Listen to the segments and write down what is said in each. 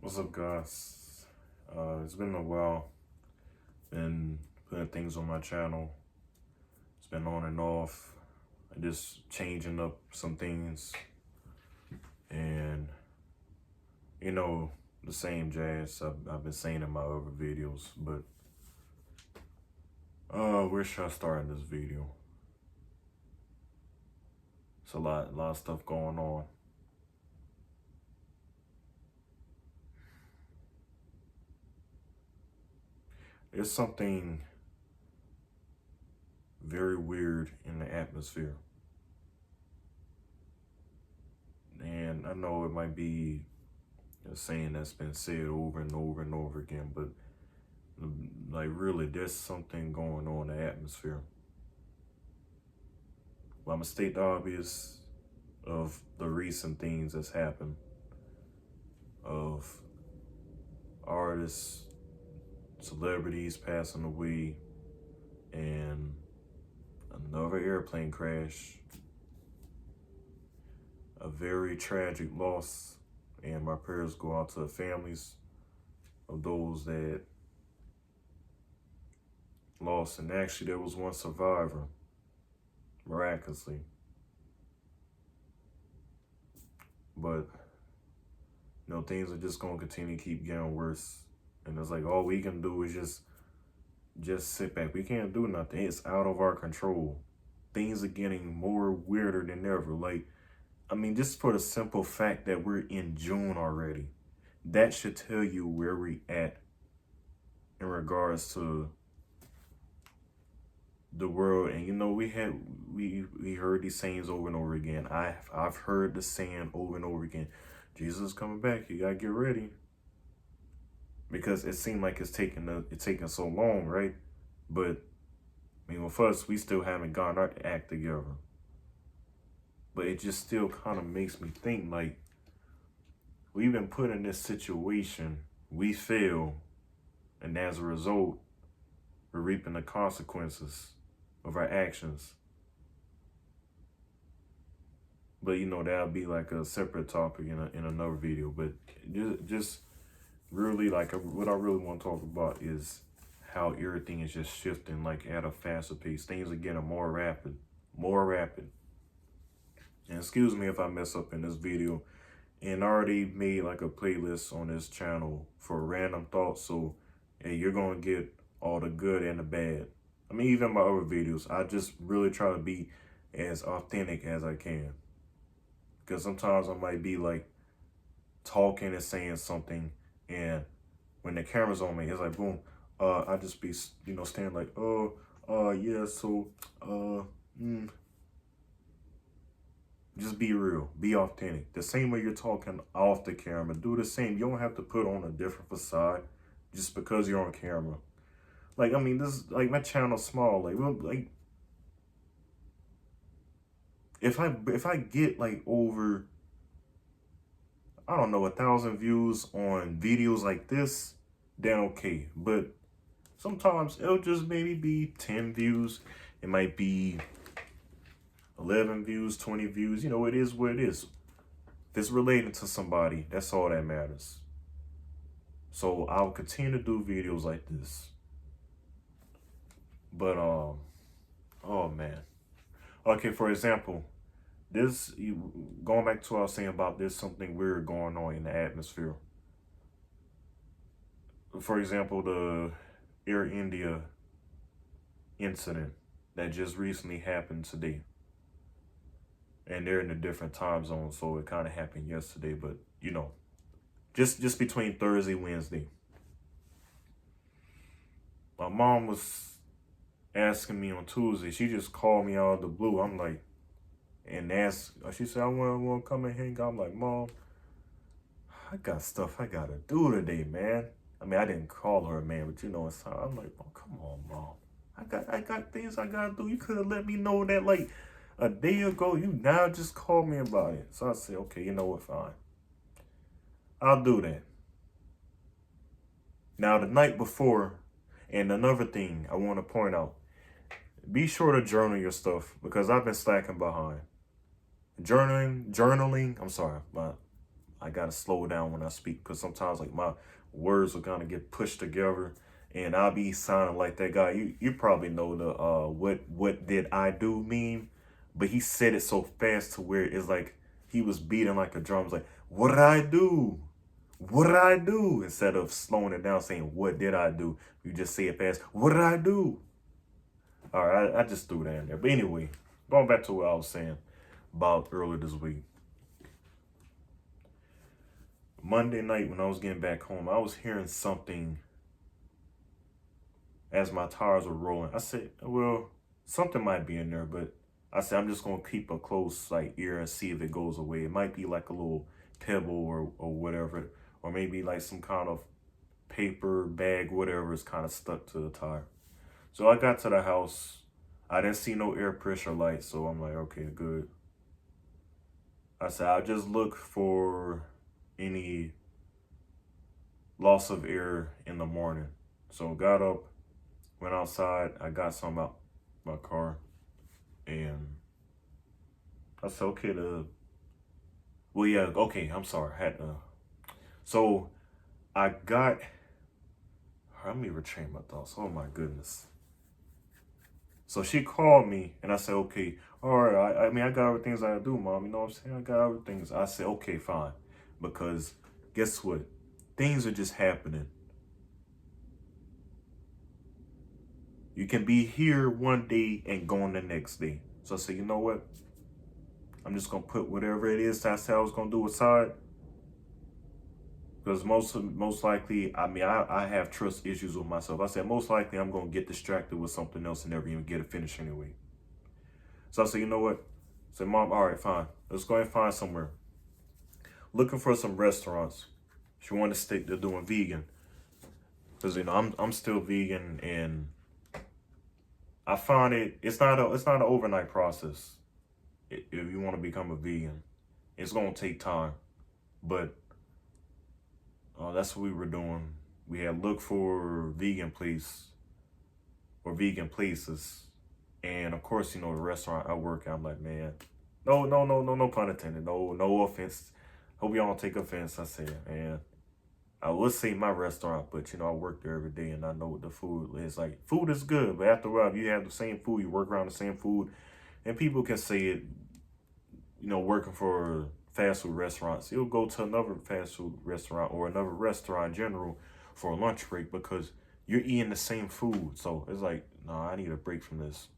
What's up, guys? It's been a while. Been putting things on my channel. It's been on and off. Just changing up some things. And, the same jazz I've been saying in my other videos. But, where should I start in this video? It's a lot of stuff going on. There's something very weird in the atmosphere. And I know it might be a saying that's been said over and over and over again, but like really there's something going on in the atmosphere. Well, I'm gonna state the obvious of the recent things that's happened, of artists, celebrities passing away, and another airplane crash. A very tragic loss, and my prayers go out to the families of those that lost. And actually, there was one survivor, miraculously. But, things are just going to continue to keep getting worse. And it's like, all we can do is just sit back. We can't do nothing. It's out of our control. Things are getting more weirder than ever. Like, just for the simple fact that we're in June already, that should tell you where we at in regards to the world. And we heard these sayings over and over again. I've heard the saying over and over again. Jesus is coming back. You gotta get ready. Because it seemed like it's taking so long, right? But with us, we still haven't gotten our act together. But it just still kind of makes me think, like, we've been put in this situation, we fail, and as a result, we're reaping the consequences of our actions. But, that'll be like a separate topic in another video. But just really, like, what I really want to talk about is how everything is just shifting, like, at a faster pace. Things are getting more rapid. And excuse me if I mess up in this video. And I already made like a playlist on this channel for random thoughts. So, hey, you're going to get all the good and the bad. Even my other videos, I just really try to be as authentic as I can. Because sometimes I might be like talking and saying something, and when the camera's on me, it's like, boom, I just be, standing like, yeah, so, Just be real, be authentic. The same way you're talking off the camera, do the same. You don't have to put on a different facade just because you're on camera. Like, this, like, my channel's small. Like, if I get like over, I don't know, 1,000 views on videos like this, then okay. But sometimes it'll just maybe be 10 views. It might be 11 views, 20 views. It is what it is. If it's related to somebody, that's all that matters. So I'll continue to do videos like this. But, oh man. Okay, for example, going back to what I was saying about there's something weird going on in the atmosphere. For example, the Air India incident that just recently happened today. And they're in a different time zone, so it kind of happened yesterday. But, just between Thursday, Wednesday. My mom was asking me on Tuesday. She just called me out of the blue. I'm like, and she said, I want to come and hang out. I'm like, Mom, I got stuff I got to do today, man. I didn't call her, man, but it's time. I'm like, oh, come on, Mom. I got things I got to do. You could have let me know that, like, a day ago. You now just called me about it. So I said, okay, you know what, fine. I'll do that. Now, the night before, and another thing I want to point out, be sure to journal your stuff, because I've been slacking behind. Journaling, I'm sorry, my I gotta slow down when I speak because sometimes like my words will kind of get pushed together, and I'll be sounding like that guy. You probably know the what did I do meme, but he said it so fast to where it's like he was beating like a drum. It's like, what did I do? What did I do? Instead of slowing it down, saying what did I do, you just say it fast. What did I do? All right, I just threw that in there. But anyway, going back to what I was saying about earlier this week. Monday night when I was getting back home, I was hearing something as my tires were rolling. I said, well, something might be in there, but I said I'm just gonna keep a close like ear and see if it goes away. It might be like a little pebble or whatever, or maybe like some kind of paper bag, whatever is kind of stuck to the tire. So I got to the house. I didn't see no air pressure light, so I'm like, okay, good. I said I'll just look for any loss of air in the morning. So got up, went outside. I got some out my car, and I said, okay, well, yeah, okay, I'm sorry. So I got, let me retrain my thoughts. Oh my goodness. So she called me, and I said, okay, all right. I mean, I got other things I do, Mom. You know what I'm saying? I got other things. I said, okay, fine. Because guess what? Things are just happening. You can be here one day and gone the next day. So I said, you know what? I'm just going to put whatever it is that I said I was going to do aside. Because most likely, I mean, I have trust issues with myself. I said, most likely I'm going to get distracted with something else and never even get it finished anyway. So I said, you know what? I said, Mom, all right, fine. Let's go and find somewhere. Looking for some restaurants. She wanted to stick to doing vegan. Because, you know, I'm still vegan, and I find it's not an overnight process. If you want to become a vegan, it's going to take time. But that's what we were doing. We had looked for vegan place or vegan places. And of course, you know, the restaurant I work at, I'm like, man, no pun intended. No offense. Hope y'all don't take offense. I said, man, I would say my restaurant, but you know, I work there every day and I know what the food is like. Food is good, but after a while, if you have the same food, you work around the same food, and people can say it, you know, working for fast food restaurants, you'll go to another fast food restaurant or another restaurant in general for a lunch break because you're eating the same food. So it's like, no, I need a break from this.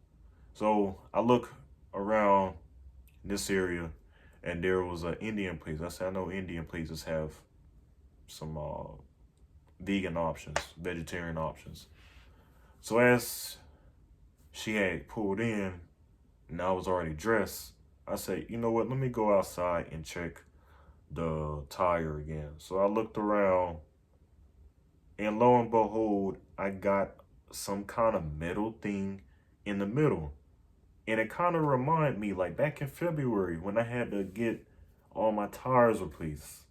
So I look around this area and there was an Indian place. I said, I know Indian places have some vegan options, vegetarian options. So as she had pulled in and I was already dressed, I said, you know what, let me go outside and check the tire again. So I looked around, and lo and behold, I got some kind of metal thing in the middle. And it kind of reminded me, like back in February when I had to get all my tires replaced.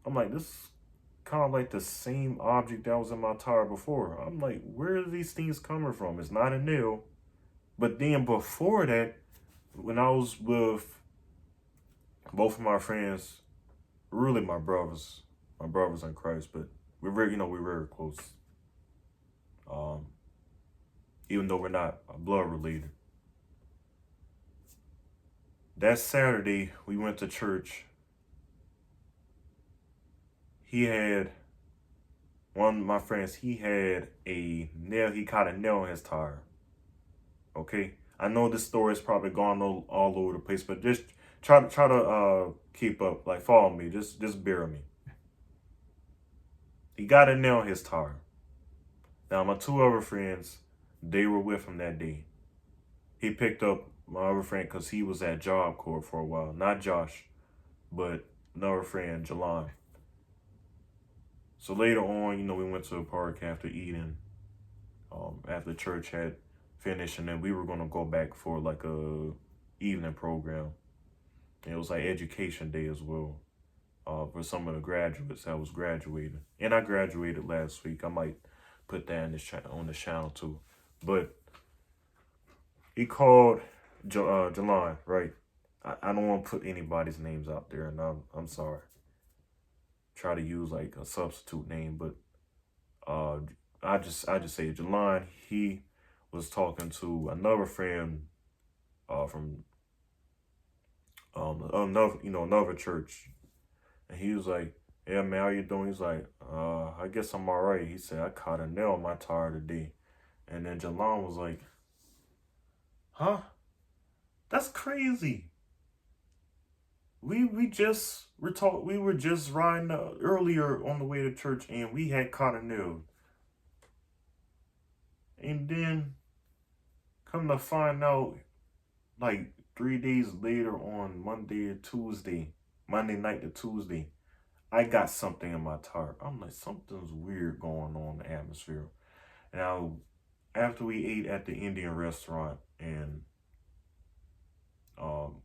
I'm like, this is kind of like the same object that was in my tire before. I'm like, where are these things coming from? It's not a nail. But then before that, when I was with both of my friends, really my brothers in Christ, but we're we're very close. Um, Even though we're not blood related. That Saturday, we went to church. He had one of my friends. He had a nail. He caught a nail in his tire. Okay, I know this story is probably gone all over the place, but just try to keep up, like follow me. Just bear with me. He got a nail in his tire. Now my two other friends, they were with him that day. He picked up my other friend because he was at Job Corps for a while. Not Josh, but another friend, Jalon. So later on, you know, we went to a park after eating, after church had finished, and then we were gonna go back for like a evening program. And it was like education day as well, for some of the graduates that was graduating. And I graduated last week. I might put that in this on the channel too. But he called Jalon, right? I don't want to put anybody's names out there, and I'm sorry. Try to use like a substitute name, but uh, I just say Jelon. He was talking to another friend from another church, and he was like, "Yeah, man, how you doing?" He's like, I guess I'm all right." He said, "I caught a nail on my tire today," and then Jelon was like, "Huh? That's crazy. We were just riding earlier on the way to church, and we had caught a nail, and then come to find out, like 3 days later on Monday or Tuesday, Monday night to Tuesday, I got something in my tire." I'm like, something's weird going on in the atmosphere. Now, after we ate at the Indian restaurant and um,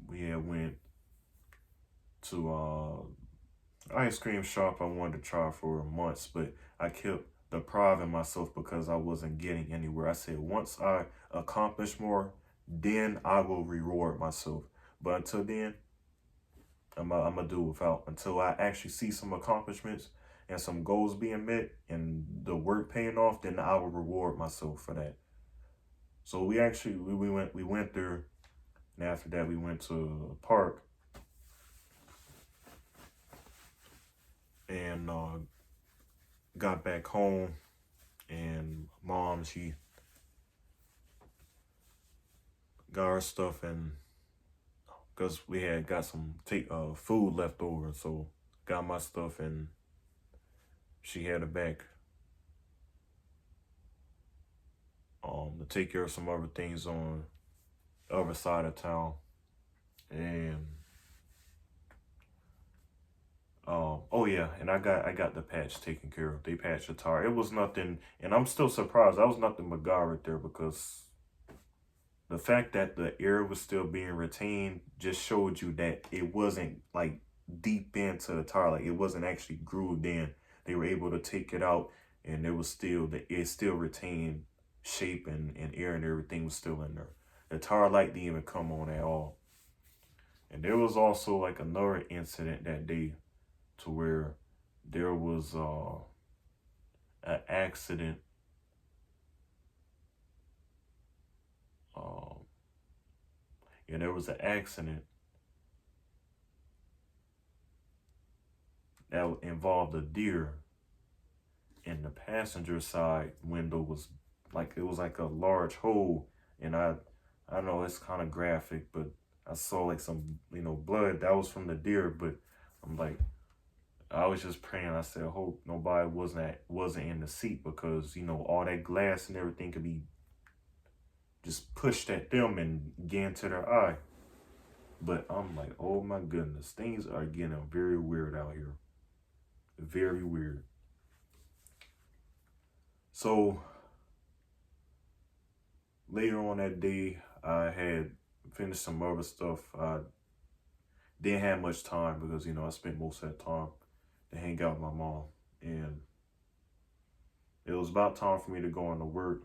we had went to ice cream shop I wanted to try for months, but I kept depriving myself because I wasn't getting anywhere. I said, once I accomplish more, then I will reward myself. But until then, I'm gonna do without until I actually see some accomplishments and some goals being met and the work paying off. Then I will reward myself for that. So we went there, and after that we went to a park and got back home. And mom, she got her stuff, and because we had got some food left over, so got my stuff, and she had it back to take care of some other things on the other side of town. And oh yeah, and I got the patch taken care of. They patched the tire. It was nothing, and I'm still surprised. That was nothing but God right there, because the fact that the air was still being retained just showed you that it wasn't like deep into the tire, like it wasn't actually grooved in. They were able to take it out, and it still retained shape and air, and everything was still in there. The tire light didn't even come on at all. And there was also like another incident that day to where there was an accident. Um, yeah, there was an accident that involved a deer, and the passenger side window was like, it was like a large hole, and I know it's kind of graphic, but I saw like some blood that was from the deer, but I'm like, I was just praying. I said, hope nobody wasn't in the seat, because all that glass and everything could be just pushed at them and get into their eye. But I'm like, oh my goodness, things are getting very weird out here. Very weird. So later on that day, I had finished some other stuff. I didn't have much time because, I spent most of that time to hang out with my mom. And it was about time for me to go into work.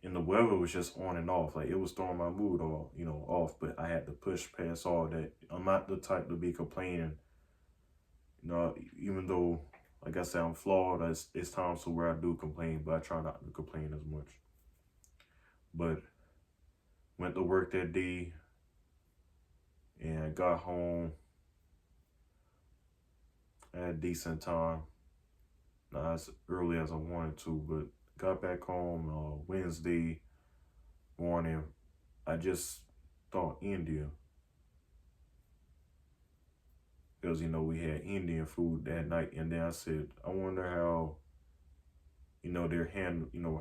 And the weather was just on and off. Like, it was throwing my mood off. But I had to push past all that. I'm not the type to be complaining. Even though, like I said, I'm flawed, it's times to where I do complain, but I try not to complain as much. But went to work that day and got home at a decent time. Not as early as I wanted to, but got back home Wednesday morning. I just thought India, because we had Indian food that night, and then I said, I wonder how they're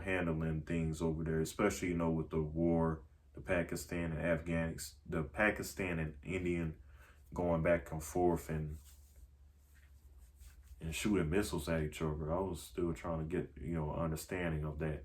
handling things over there, especially with the war, the Pakistan and Indian going back and forth and shooting missiles at each other. I was still trying to get understanding of that.